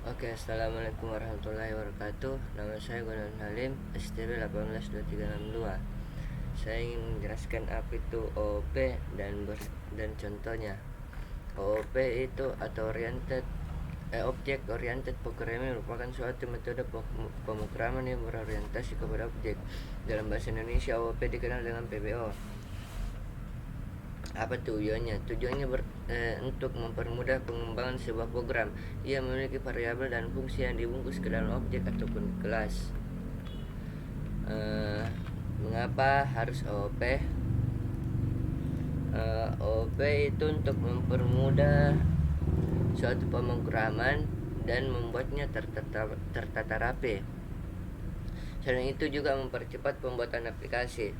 Oke, assalamualaikum warahmatullahi wabarakatuh. Nama saya Gunawan Halim, STB 182362. Saya ingin menjelaskan apa itu OOP dan contohnya. OOP itu atau Object Oriented Programming merupakan suatu metode pemrograman yang berorientasi kepada objek. Dalam bahasa Indonesia, OOP dikenal dengan PBO. Apa tujuannya? Untuk mempermudah pengembangan sebuah program. Ia memiliki variabel dan fungsi yang dibungkus ke dalam objek ataupun kelas. Mengapa harus OOP? OOP itu untuk mempermudah suatu pemrograman dan membuatnya tertata rapi. Selain itu juga mempercepat pembuatan aplikasi.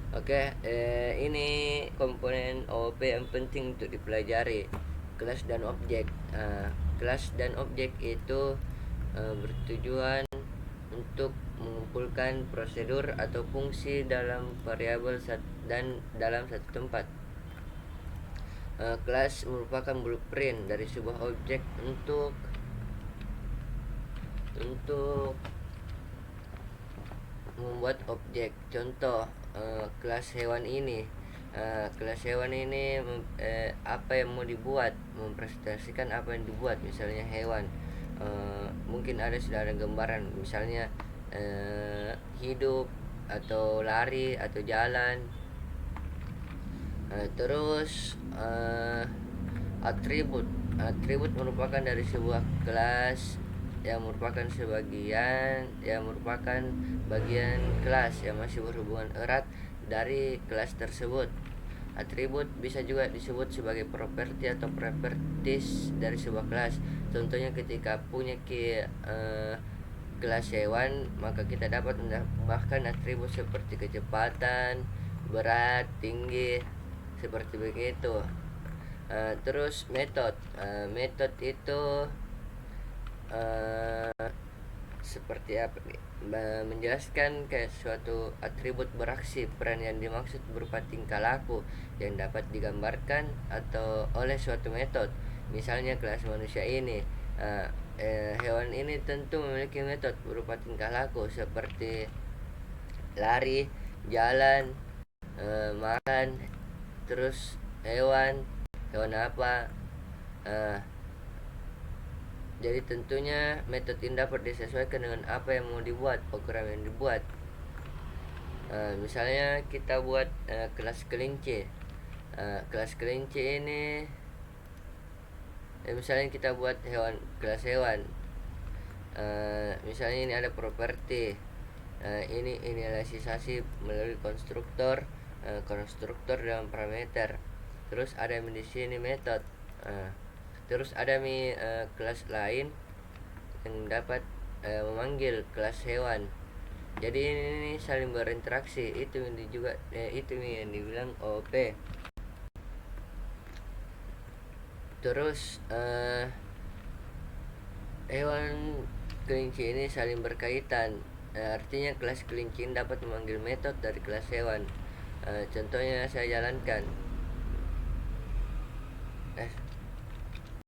Oke, ini komponen OOP yang penting untuk dipelajari. Kelas dan objek. Kelas dan objek itu bertujuan untuk mengumpulkan prosedur atau fungsi dalam variabel dan dalam satu tempat. Kelas merupakan blueprint dari sebuah objek untuk membuat objek. Contoh, kelas hewan ini. Apa yang mau dibuat, mempresentasikan apa yang dibuat. Misalnya hewan, mungkin sudah ada gambaran, misalnya hidup atau lari atau jalan. Terus atribut merupakan dari sebuah kelas yang merupakan bagian kelas yang masih berhubungan erat dari kelas tersebut. Atribut bisa juga disebut sebagai properti atau properties dari sebuah kelas. Contohnya ketika punya kelas hewan, maka kita dapat menambahkan atribut seperti kecepatan, berat, tinggi, seperti begitu. Terus metode itu seperti apa nih? Menjelaskan kayak suatu atribut beraksi. Peran yang dimaksud berupa tingkah laku yang dapat digambarkan atau oleh suatu metode. Misalnya kelas manusia ini, hewan ini tentu memiliki metode berupa tingkah laku seperti lari, jalan, makan. Terus hewan apa? Jadi tentunya metode ini dapat disesuaikan dengan apa yang mau dibuat, program yang dibuat. Misalnya kita buat kelas kelinci. Kelas kelinci ini, misalnya kita buat kelas hewan. Misalnya ini ada properti. Ini inisialisasi melalui konstruktor dalam parameter. Terus ada di sini metode. Terus ada kelas lain yang dapat memanggil kelas hewan. Jadi ini saling berinteraksi. Itu yang dibilang OOP. Terus hewan kelinci ini saling berkaitan. Artinya kelas kelinci dapat memanggil metode dari kelas hewan. Contohnya saya jalankan.